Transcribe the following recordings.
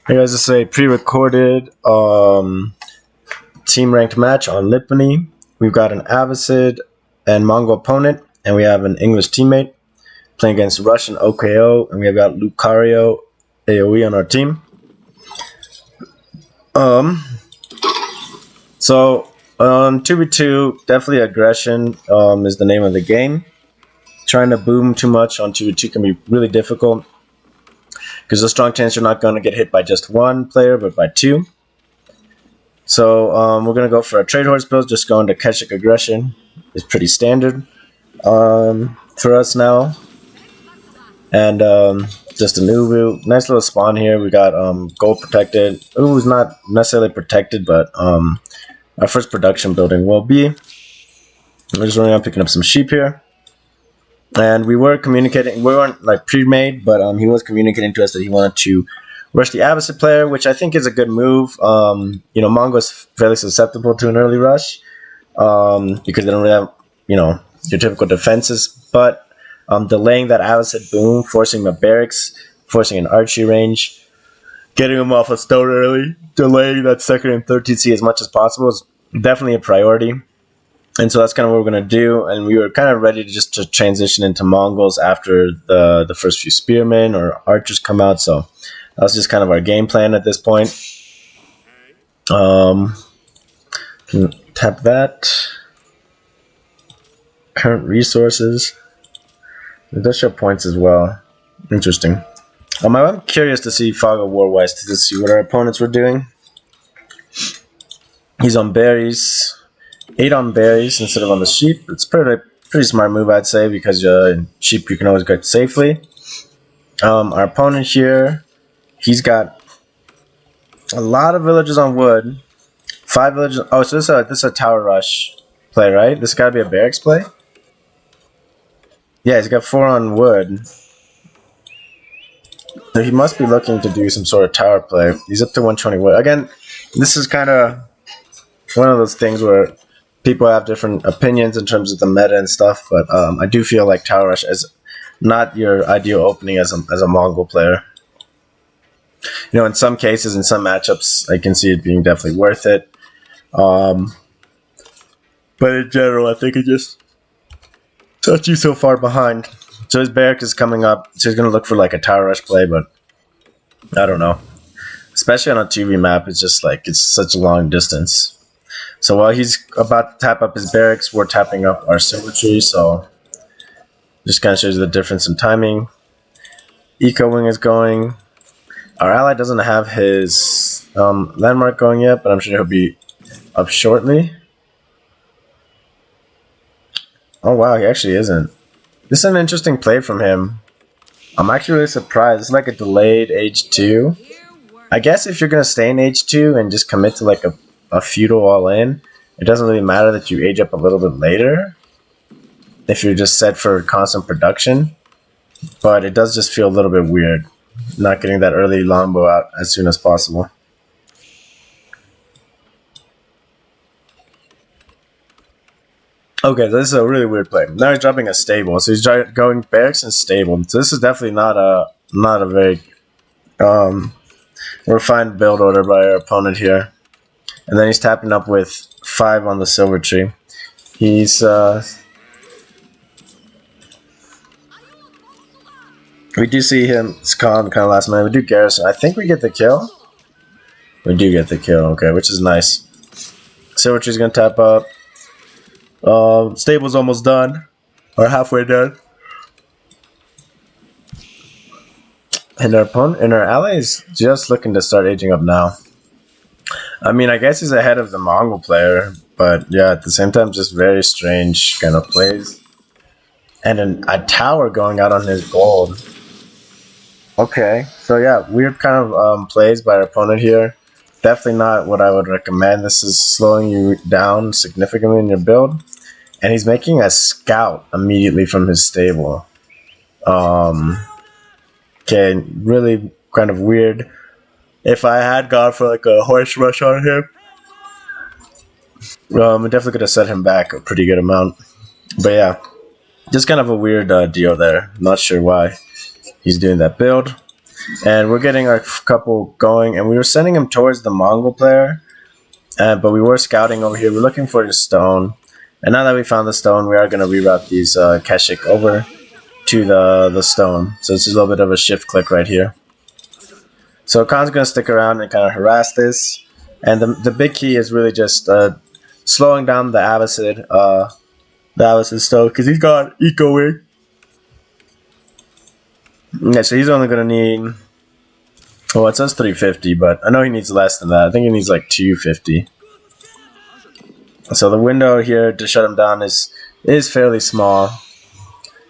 Hey guys, this is a pre-recorded team ranked match on Lipany. We've got an abbasid and Mongol opponent, and we have an English teammate playing against Russian OKO, and we have got Lucario AoE on our team. Um, so 2v2, definitely aggression is the name of the game. Trying to boom too much on 2v2 can be really difficult because there's a strong chance you're not going to get hit by just one player, but by two. So we're going to go for a trade horse build, just going to Ketchik aggression. It's pretty standard for us now. And just an Uvu. Nice little spawn here. We got gold protected. Uvu's not necessarily protected, but our first production building will be. We're just running around picking up some sheep here. And we were communicating. We weren't like pre-made, but he was communicating to us that he wanted to rush the abbasid player, which I think is a good move. Mongol is fairly susceptible to an early rush because they don't really have, your typical defenses. But delaying that abbasid boom, forcing the barracks, forcing an archery range, getting him off a stone early, delaying that second and third TC as much as possible is definitely a priority. And so that's kind of what we're going to do. And we were kind of ready to transition into Mongols after the first few spearmen or archers come out. So that's just kind of our game plan at this point. Tap that. Current resources. It does show points as well. Interesting. I'm curious to see Fog of War wise to see what our opponents were doing. He's on berries. 8 on berries instead of on the sheep. It's pretty smart move, I'd say, because sheep you can always get safely. Our opponent here, he's got a lot of villages on wood. 5 villages. Oh, so this is a tower rush play, right? This got to be a barracks play. Yeah, he's got 4 on wood. So he must be looking to do some sort of tower play. He's up to 120 wood. Again, this is kind of one of those things where people have different opinions in terms of the meta and stuff, but I do feel like Tower Rush is not your ideal opening as a Mongol player. In some cases, in some matchups, I can see it being definitely worth it. But in general, I think it just sets you so far behind. So his barrack is coming up, so he's going to look for like a Tower Rush play, but I don't know. Especially on a 2v map, it's just like it's such a long distance. So while he's about to tap up his barracks, we're tapping up our silvertree, so just kind of shows you the difference in timing. Eco Wing is going. Our ally doesn't have his landmark going yet, but I'm sure he'll be up shortly. Oh wow, he actually isn't. This is an interesting play from him. I'm actually really surprised. It's like a delayed H2. I guess if you're going to stay in H2 and just commit to like a feudal all in, it doesn't really matter that you age up a little bit later if you're just set for constant production, but it does just feel a little bit weird not getting that early longbow out as soon as possible. Okay, so this is a really weird play. Now he's dropping a stable, so he's going barracks and stable. So this is definitely not a very refined build order by our opponent here. And then he's tapping up with 5 on the silver tree. He's we do see him calm kind of last minute. We do garrison. I think we get the kill. We do get the kill, okay, which is nice. Silver tree's gonna tap up. Stable's almost done. Or halfway done. And our opponent and our ally is just looking to start aging up now. I mean, I guess he's ahead of the Mongol player, but yeah, at the same time, just very strange kind of plays. And a tower going out on his gold. Okay, so yeah, weird kind of plays by our opponent here. Definitely not what I would recommend. This is slowing you down significantly in your build. And he's making a scout immediately from his stable. Okay, really kind of weird. If I had gone for like a horse rush on him, I definitely could have set him back a pretty good amount. But yeah, just kind of a weird deal there. Not sure why he's doing that build. and we're getting our couple going, and we were sending him towards the Mongol player, but we were scouting over here. We're looking for the stone, and now that we found the stone, we are going to reroute these Keshik over to the stone. So it's a little bit of a shift click right here. So Khan's going to stick around and kind of harass this, and the big key is really just slowing down the abbasid stone, because he's got ecoing. Yeah, so he's only going to need, well, it says 350, but I know he needs less than that. I think he needs like 250. So the window here to shut him down is fairly small.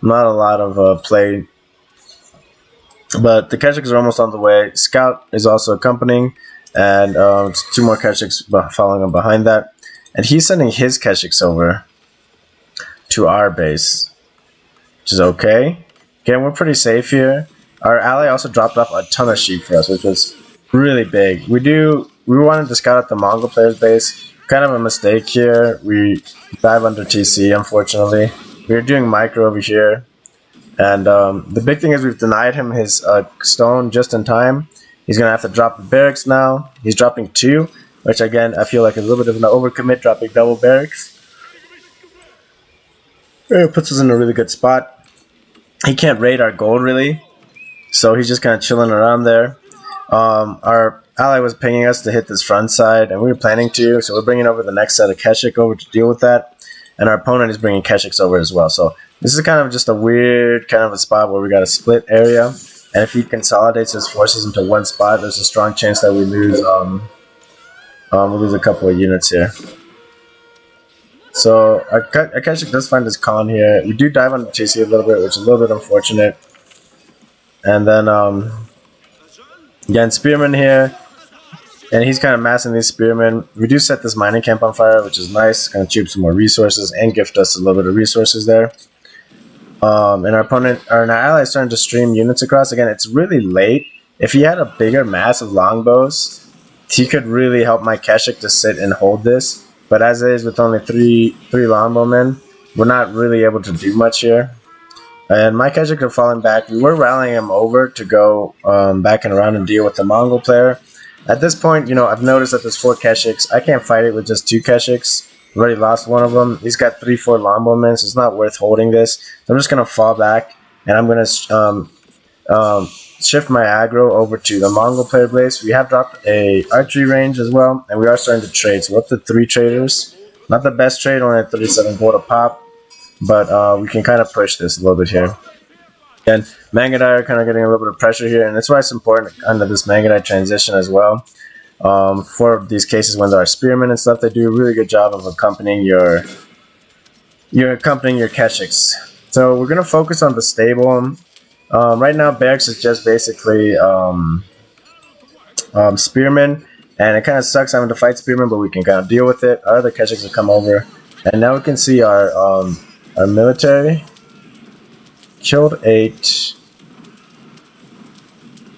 Not a lot of play. But the Keshiks are almost on the way. Scout is also accompanying, and 2 more Keshiks following him behind that. And he's sending his Keshiks over to our base, which is okay. Again, we're pretty safe here. Our ally also dropped off a ton of sheep for us, which was really big. We wanted to scout out the Mongol player's base. Kind of a mistake here. We dive under TC, unfortunately. We were doing micro over here. And the big thing is we've denied him his stone just in time. He's going to have to drop the barracks now. He's dropping 2, which again, I feel like is a little bit of an overcommit, dropping double barracks. It puts us in a really good spot. He can't raid our gold really, so he's just kind of chilling around there. Our ally was pinging us to hit this front side, and we were planning to, so we're bringing over the next set of Keshik over to deal with that. And our opponent is bringing Keshiks over as well. So this is kind of just a weird kind of a spot where we got a split area. And if he consolidates his forces into one spot, there's a strong chance that we lose we'll lose a couple of units here. So our Keshik does find his Khan here. We do dive on the TC a little bit, which is a little bit unfortunate. And then again, Spearman here. And he's kind of massing these spearmen. We do set this mining camp on fire, which is nice. Kind of cheap some more resources and gift us a little bit of resources there. And our opponent, or our ally, is starting to stream units across. Again, it's really late. If he had a bigger mass of longbows, he could really help my Keshik to sit and hold this. But as it is, with only three longbowmen, we're not really able to do much here. And my Keshik are falling back. We were rallying him over to go back and around and deal with the Mongol player. At this point, you know, I've noticed that there's 4 Keshiks. I can't fight it with just 2 Keshiks. I've already lost one of them. He's got 3-4 longbowmen, so it's not worth holding this. So I'm just going to fall back, and I'm going to shift my aggro over to the Mongol player base. We have dropped a archery range as well, and we are starting to trade. So we're up to 3 traders. Not the best trade, only at 37 gold a pop, but we can kind of push this a little bit here. And Mangadai are kind of getting a little bit of pressure here, and that's why it's important under this Mangadai transition as well. For these cases when there are spearmen and stuff, they do a really good job of accompanying your Keshiks. So we're gonna focus on the stable. Right now, barracks is just basically spearmen, and it kind of sucks having to fight spearmen, but we can kind of deal with it. Our other Keshiks have come over, and now we can see our military. Killed 8.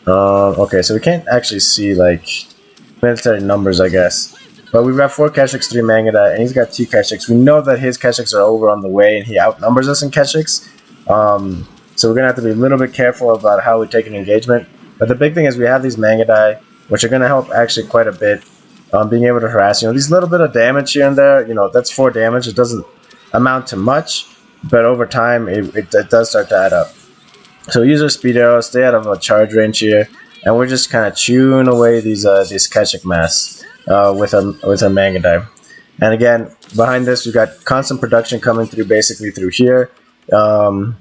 Okay, so we can't actually see like military numbers, I guess. But we've got 4 Keshiks, 3 Mangadai, and he's got 2 Keshiks. We know that his Keshiks are over on the way, and he outnumbers us in Keshiks. So we're gonna have to be a little bit careful about how we take an engagement. But the big thing is we have these Mangadai, which are gonna help actually quite a bit. Being able to harass, you know, these little bit of damage here and there. You know, that's 4 damage. It doesn't amount to much. But over time, it does start to add up. So use our speed arrows, stay out of a charge range here, and we're just kind of chewing away these Keshik mass with a Mangadai. And again, behind this, we've got constant production coming through basically through here. I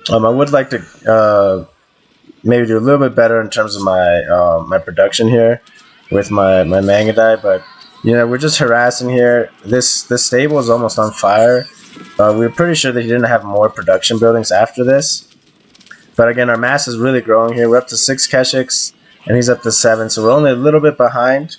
would like to maybe do a little bit better in terms of my my production here with my Mangadai, but you know, we're just harassing here. This stable is almost on fire. We're pretty sure that he didn't have more production buildings after this. But again, our mass is really growing here. We're up to 6 Keshiks, and he's up to 7. So we're only a little bit behind.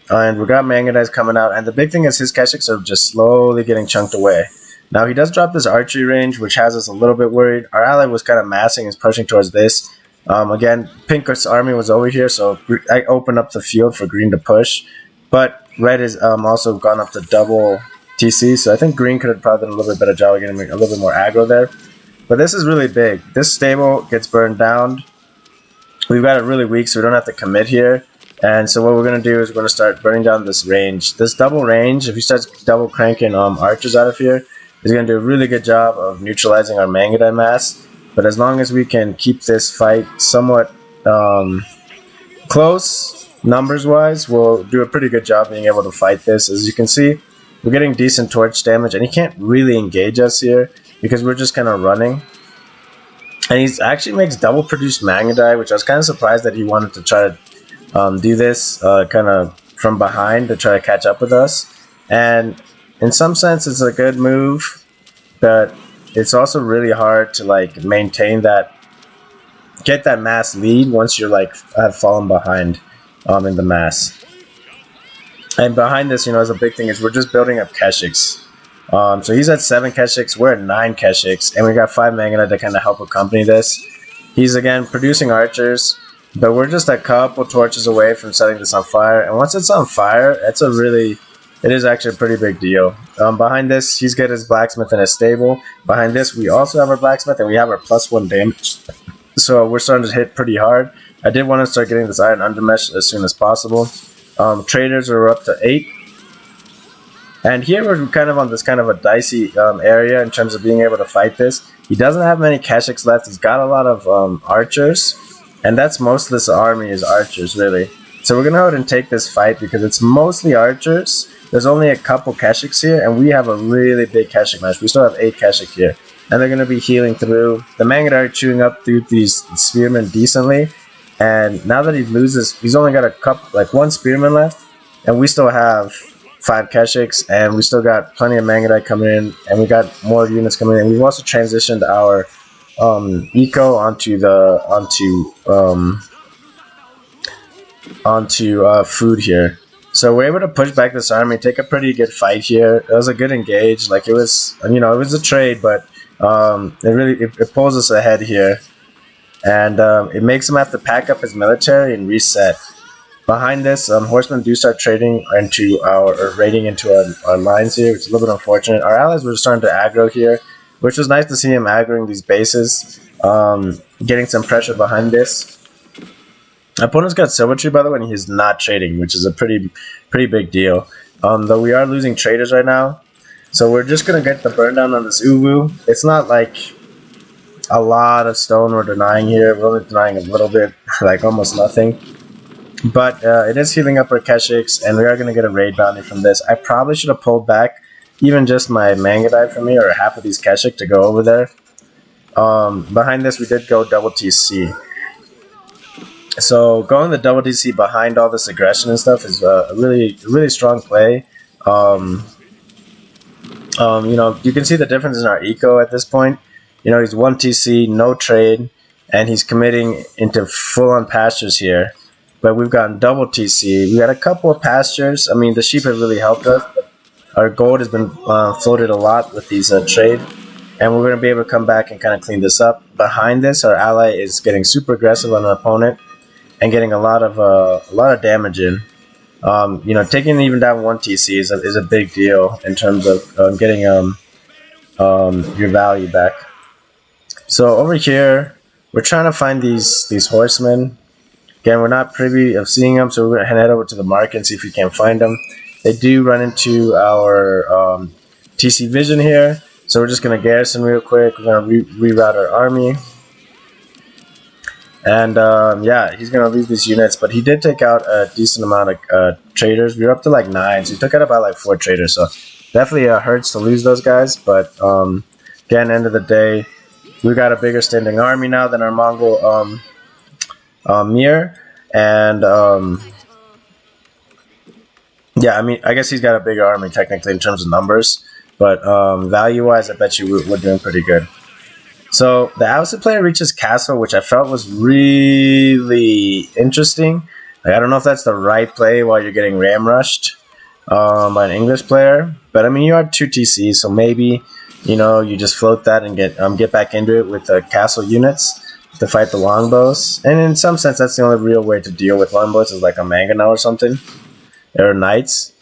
And we got Mangadais coming out. And the big thing is his Keshiks are just slowly getting chunked away. Now, he does drop this archery range, which has us a little bit worried. Our ally was kind of massing and pushing towards this. Again, Pink's army was over here, so I opened up the field for green to push. But red is also gone up to double TC, so I think green could have probably done a little bit better job of getting a little bit more aggro there. But this is really big. This stable gets burned down. We've got it really weak, so we don't have to commit here. And so what we're going to do is we're going to start burning down this range. This double range, if you start double cranking archers out of here, is going to do a really good job of neutralizing our Mangudai mass. But as long as we can keep this fight somewhat close, numbers-wise, we'll do a pretty good job being able to fight this. As you can see, we're getting decent torch damage, and he can't really engage us here because we're just kind of running. And he actually makes double produced Mangudai, which I was kind of surprised that he wanted to try to do this kind of from behind to try to catch up with us. And in some sense it's a good move, but it's also really hard to like maintain that, get that mass lead once you're like have fallen behind in the mass. And behind this, you know, is a big thing is we're just building up Keshiks. So he's at 7 Keshiks, we're at 9 Keshiks, and we got 5 Mangudai to kind of help accompany this. He's again producing archers, but we're just a couple torches away from setting this on fire. And once it's on fire, it is actually a pretty big deal. Behind this, he's got his blacksmith in his stable. Behind this, we also have our blacksmith, and we have our +1 damage. So we're starting to hit pretty hard. I did want to start getting this iron undermesh as soon as possible. Traders are up to 8. And here we're kind of on this kind of a dicey area in terms of being able to fight this. He doesn't have many Keshiks left. He's got a lot of archers. And that's most of this army is archers, really. So we're going to go ahead and take this fight because it's mostly archers. There's only a couple Keshiks here, and we have a really big Keshik match. We still have 8 Keshik here. And they're going to be healing through. The Mangudai are chewing up through these spearmen decently. And now that he loses, he's only got a couple, like 1 spearman left. And we still have 5 Keshiks, and we still got plenty of Mangudai coming in. And we got more units coming in. We've also transitioned our eco onto food here, so we're able to push back this army, take a pretty good fight here. It was a good engage, like it was, you know, it was a trade, but it pulls us ahead here, and it makes him have to pack up his military and reset. Behind this, horsemen do start trading into raiding into our lines here, which is a little bit unfortunate. Our allies were starting to aggro here, which was nice to see him aggroing these bases, getting some pressure behind this. Our opponent's got Silver Tree, by the way, and he's not trading, which is a pretty big deal. Though we are losing traders right now, so we're just gonna get the burn down on this Uwu. It's not like a lot of stone we're denying here. We're only denying a little bit, like almost nothing. But it is healing up our Keshiks, and we are gonna get a raid bounty from this. I probably should have pulled back even just my Mangudai from me, or half of these Keshik to go over there. Behind this, we did go double TC. So going the double TC behind all this aggression and stuff is a really strong play. You know, you can see the difference in our eco at this point. You know, he's 1 TC, no trade, and he's committing into full-on pastures here. But we've gotten double TC. We got a couple of pastures. I mean, the sheep have really helped us. Our gold has been floated a lot with these trade, and we're going to be able to come back and kind of clean this up. Behind this, our ally is getting super aggressive on our opponent and getting a lot of damage in. You know, taking even down 1 TC is a big deal in terms of getting your value back. So over here, we're trying to find these horsemen. Again, we're not privy of seeing them, so we're going to head over to the market and see if we can find them. They do run into our TC vision here, so we're just going to garrison real quick. We're going to reroute our army. And yeah, he's going to leave these units, but he did take out a decent amount of traders. We were up to like 9, so he took out about like 4 traders, so definitely hurts to lose those guys. But again, end of the day, we got a bigger standing army now than our Mongol Mir, and yeah, I mean, I guess he's got a bigger army technically in terms of numbers, but value-wise, I bet you we're doing pretty good. So the abbasid player reaches castle, which I felt was really interesting. Like, I don't know if that's the right play while you're getting ram rushed by an English player, but I mean, you are 2 TC, so maybe, you know, you just float that and get back into it with the castle units to fight the longbows. And in some sense, that's the only real way to deal with longbows, is like a Mangudai or something, or knights.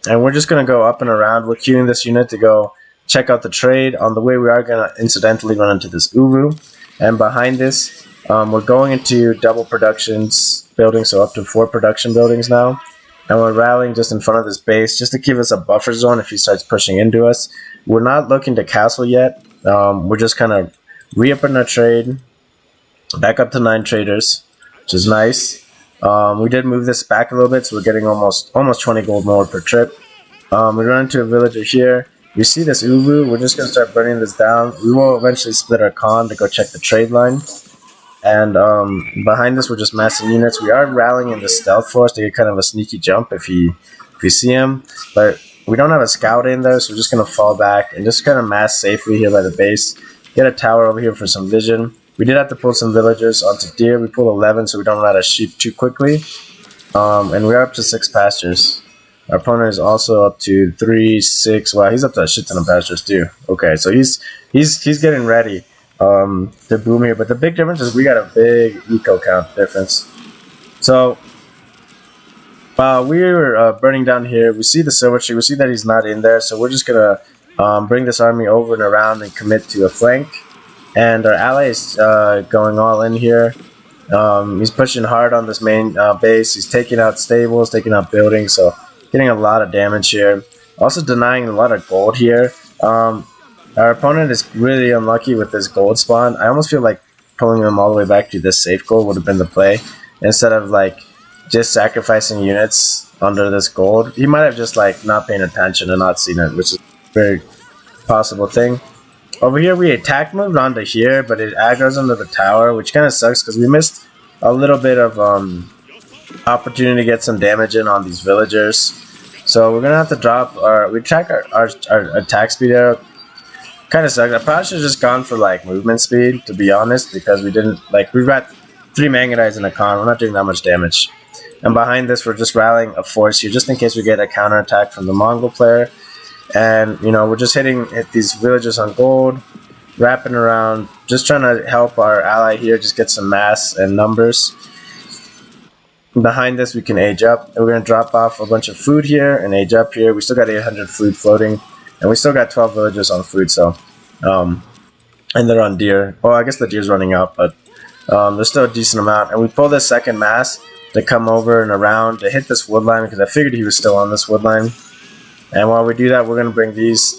And we're just going to go up and around. We're queuing this unit to go check out the trade. On the way, we are going to incidentally run into this Uru. And behind this, we're going into double productions buildings, so up to 4 production buildings now. And we're rallying just in front of this base just to give us a buffer zone if he starts pushing into us. We're not looking to castle yet. We're just kind of re-upping our trade. Back up to 9 traders, which is nice. We did move this back a little bit, so we're getting almost 20 gold more per trip. We run into a villager here. You see this Uru, we're just going to start burning this down. We will eventually split our con to go check the trade line. And behind this, we're just massing units. We are rallying in the stealth force to get kind of a sneaky jump if you see him. But we don't have a scout in there, so we're just going to fall back and just kind of mass safely here by the base. Get a tower over here for some vision. We did have to pull some villagers onto deer. We pulled 11, so we don't run out of sheep too quickly. And we're up to 6 pastures. Our opponent is also up to 3, 6. Wow, he's up to a shit ton of pastures too. Okay, so he's getting ready to boom here. But the big difference is we got a big eco count difference. So while we were burning down here, we see the silver tree. We see that he's not in there, so we're just gonna bring this army over and around and commit to a flank. And our ally is going all in here. He's pushing hard on this main base. He's taking out stables, taking out buildings, so getting a lot of damage here. Also denying a lot of gold here. Our opponent is really unlucky with this gold spawn. I almost feel like pulling him all the way back to this safe gold would have been the play, instead of like just sacrificing units under this gold. He might have just like not paying attention and not seen it, which is a very possible thing. Over here we attack moved onto here, but it aggroes into the tower, which kind of sucks because we missed a little bit of opportunity to get some damage in on these villagers. So we're gonna have to drop our our attack speed there. Kind of sucks. I probably should have just gone for like movement speed, to be honest, because we didn't like we've got 3 Mangadites in a con. We're not doing that much damage. And behind this, we're just rallying a force here, just in case we get a counterattack from the Mongol player. And you know, we're just hit these villagers on gold, wrapping around, just trying to help our ally here, just get some mass and numbers. Behind this, we can age up, and we're going to drop off a bunch of food here and age up here. We still got 800 food floating, and we still got 12 villagers on food, so and they're on deer. Well, I guess the deer's running out, but there's still a decent amount. And we pull this second mass to come over and around to hit this wood line, because I figured he was still on this wood line. And while we do that, we're going to bring these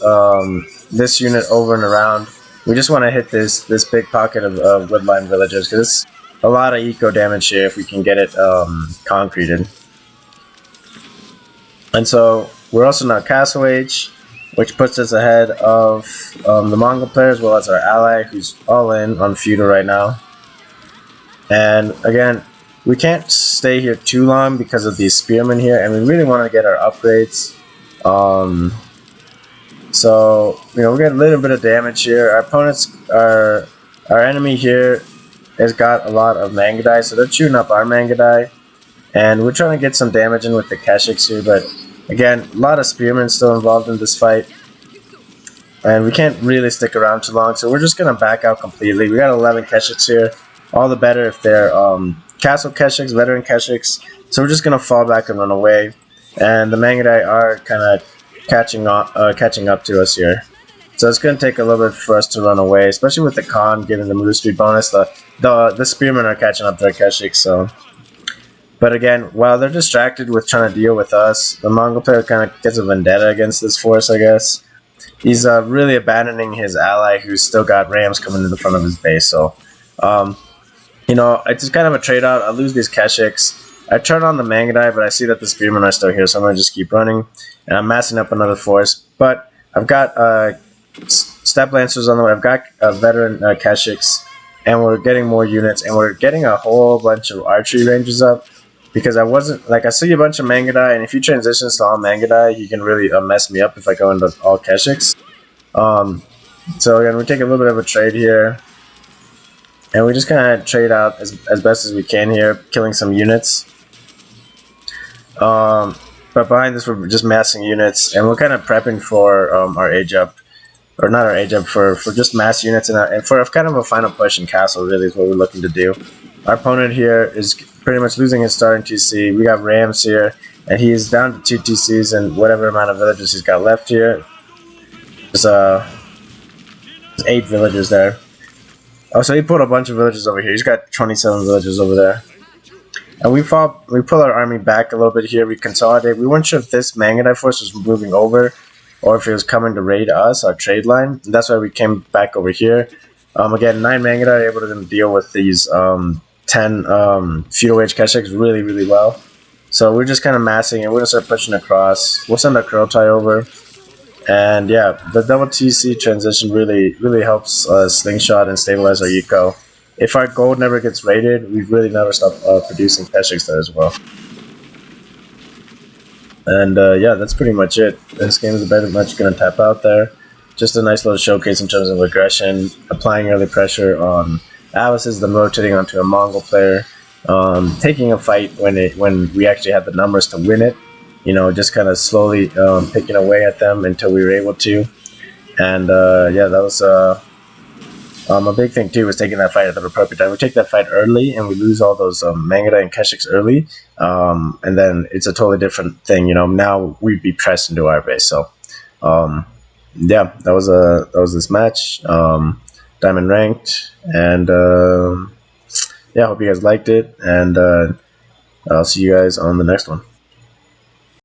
this unit over and around. We just want to hit this big pocket of woodline villagers, because it's a lot of eco damage here if we can get it concreted. And so we're also now castle age, which puts us ahead of the Mongol player as well as our ally, who's all in on feudal right now. And again, we can't stay here too long because of these spearmen here, and we really want to get our upgrades. So you know, we're getting a little bit of damage here. Our opponents our enemy here has got a lot of Mangadai, so they're chewing up our Mangadai, and we're trying to get some damage in with the Keshiks here. But again, a lot of spearmen still involved in this fight, and we can't really stick around too long, so we're just gonna back out completely. We got 11 Keshiks here, all the better if they're castle Keshiks, veteran Keshiks, so we're just gonna fall back and run away. And the Mangadai are kind of catching up to us here, so it's going to take a little bit for us to run away, especially with the con given the move speed bonus. The spearmen are catching up to our Keshiks. So, but again, while they're distracted with trying to deal with us, the Mongol player kind of gets a vendetta against this force. I guess he's really abandoning his ally, who's still got rams coming to the front of his base. So, you know, it's just kind of a trade-out. I lose these Keshiks. I turn on the Mangadai, but I see that the spearmen are still here, so I'm going to just keep running. And I'm massing up another force. But I've got Steppe Lancers on the way. I've got veteran Keshiks, and we're getting more units, and we're getting a whole bunch of archery ranges up. Because I wasn't, like, I see a bunch of Mangadai, and if you transition to all Mangadai, you can really mess me up if I go into all Keshiks. So again, we take a little bit of a trade here. And we just kind of trade out as best as we can here, killing some units. But behind this, we're just massing units, and we're kind of prepping for our age up, or not our age up, for just mass units and for kind of a final push in castle. Really is what we're looking to do. Our opponent here is pretty much losing his starting TC. We got Rams here, and he's down to 2 TCs and whatever amount of villagers he's got left here. There's 8 villagers there. Oh, so he put a bunch of villagers over here. He's got 27 villagers over there. And we pull our army back a little bit here. We consolidate. We weren't sure if this Mangudai force was moving over or if it was coming to raid us, our trade line. And that's why we came back over here. Again, 9 Mangudai are able to deal with these 10 feudal wage Keshiks really, really well. So we're just kind of massing it. We're going to start pushing across. We'll send our Kurotai over. And yeah, the double TC transition really helps slingshot and stabilize our eco. If our gold never gets raided, we've really never stopped producing Keshiks there as well. And yeah, that's pretty much it. This game is very much going to tap out there. Just a nice little showcase in terms of aggression, applying early pressure on abbasid, then rotating onto a Mongol player, taking a fight when we actually had the numbers to win it. You know, just kind of slowly picking away at them until we were able to. And yeah, that was a big thing too, was taking that fight at the appropriate time. We take that fight early and we lose all those Mangudai and Keshiks early, and then it's a totally different thing. You know, now we'd be pressed into our base. So yeah, that was this match. Diamond ranked, and yeah, I hope you guys liked it, and I'll see you guys on the next one.